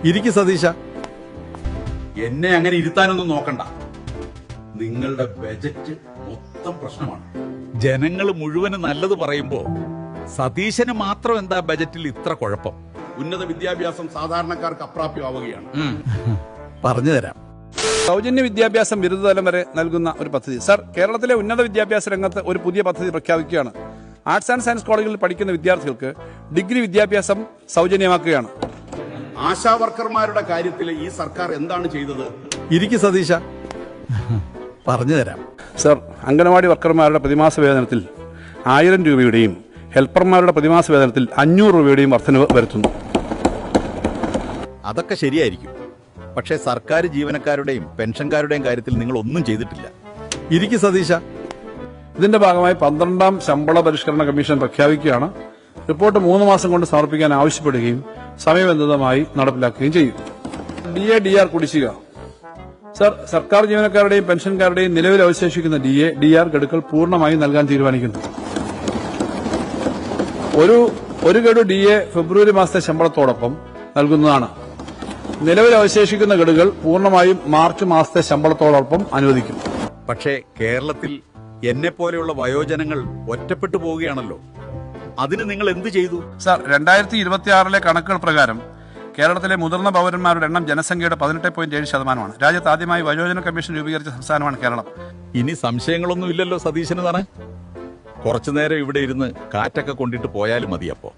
ഇരിക്കു സതീശ. എന്നെ അങ്ങനെ ഇരുത്താനൊന്നും നോക്കണ്ട. നിങ്ങളുടെ ബജറ്റ് മൊത്തം പ്രശ്നമാണ്. ജനങ്ങൾ മുഴുവനും നല്ലത് പറയുമ്പോ സതീശന് മാത്രം എന്താ ബജറ്റിൽ ഇത്ര കുഴപ്പം? ഉന്നത വിദ്യാഭ്യാസം സാധാരണക്കാർക്ക് അപ്രാപ്യമാവുകയാണ്. പറഞ്ഞു തരാം. സൗജന്യ വിദ്യാഭ്യാസം ബിരുദതലം വരെ നൽകുന്ന ഒരു പദ്ധതി. സർ, കേരളത്തിലെ ഉന്നത വിദ്യാഭ്യാസ രംഗത്ത് ഒരു പുതിയ പദ്ധതി പ്രഖ്യാപിക്കുകയാണ്. ആർട്സ് ആൻഡ് സയൻസ് കോളേജുകളിൽ പഠിക്കുന്ന വിദ്യാർത്ഥികൾക്ക് ഡിഗ്രി വിദ്യാഭ്യാസം സൗജന്യമാക്കുകയാണ്. ആശാ വർക്കർമാരുടെ കാര്യത്തിൽ ഈ സർക്കാർ എന്താണ് ചെയ്തത്? ഇരിക്കു സതീശ, പറഞ്ഞു തരാം. സർ, അംഗനവാടി വർക്കർമാരുടെ പ്രതിമാസ വേതനത്തിൽ 1000 രൂപയുടെയും ഹെൽപ്പർമാരുടെ പ്രതിമാസ വേതനത്തിൽ 500 രൂപയുടെയും വർധനവ് വരുത്തുന്നു. അതൊക്കെ ശരിയായിരിക്കും. പക്ഷേ സർക്കാർ ജീവനക്കാരുടെയും പെൻഷൻകാരുടെയും കാര്യത്തിൽ നിങ്ങൾ ഒന്നും ചെയ്തിട്ടില്ല. ഇരിക്കു സതീശ. ഇതിന്റെ ഭാഗമായി 12ാം ശമ്പള പരിഷ്കരണ കമ്മീഷൻ പ്രഖ്യാപിക്കുകയാണ്. റിപ്പോർട്ട് 3 മാസം കൊണ്ട് സമർപ്പിക്കാൻ ആവശ്യപ്പെടുകയും സമയബന്ധിതമായി നടപ്പിലാക്കുകയും ചെയ്യും. DA DR കുടിശ്ശിക. സർ, സർക്കാർ ജീവനക്കാരുടെയും പെൻഷൻകാരുടെയും നിലവിൽ അവശേഷിക്കുന്ന DA DR ഗഡുക്കൾ പൂർണ്ണമായും നൽകാൻ തീരുമാനിക്കുന്നു. ഒരു ഗഡു DA ഫെബ്രുവരി മാസത്തെ ശമ്പളത്തോടൊപ്പം നൽകുന്നതാണ്. നിലവിൽ അവശേഷിക്കുന്ന ഗഡുകൾ പൂർണ്ണമായും മാർച്ച് മാസത്തെ ശമ്പളത്തോടൊപ്പം അനുവദിക്കും. പക്ഷേ കേരളത്തിൽ എന്നെപ്പോലെയുള്ള വയോജനങ്ങൾ ഒറ്റപ്പെട്ടു പോവുകയാണല്ലോ. അതിന് നിങ്ങൾ എന്ത് ചെയ്തു? സർ, 2026 കണക്കുകൾ പ്രകാരം കേരളത്തിലെ മുതിർന്ന പൌരന്മാരുടെ എണ്ണം ജനസംഖ്യയുടെ 18.7%. രാജ്യത്ത് ആദ്യമായി വയോജന കമ്മീഷൻ രൂപീകരിച്ച സംസ്ഥാനമാണ് കേരളം. ഇനി സംശയങ്ങളൊന്നും ഇല്ലല്ലോ സതീശന് തന്നെ? കുറച്ചു നേരം ഇവിടെ ഇരുന്ന് കാറ്റൊക്കെ കൊണ്ടിട്ട് പോയാലും മതി. അപ്പോ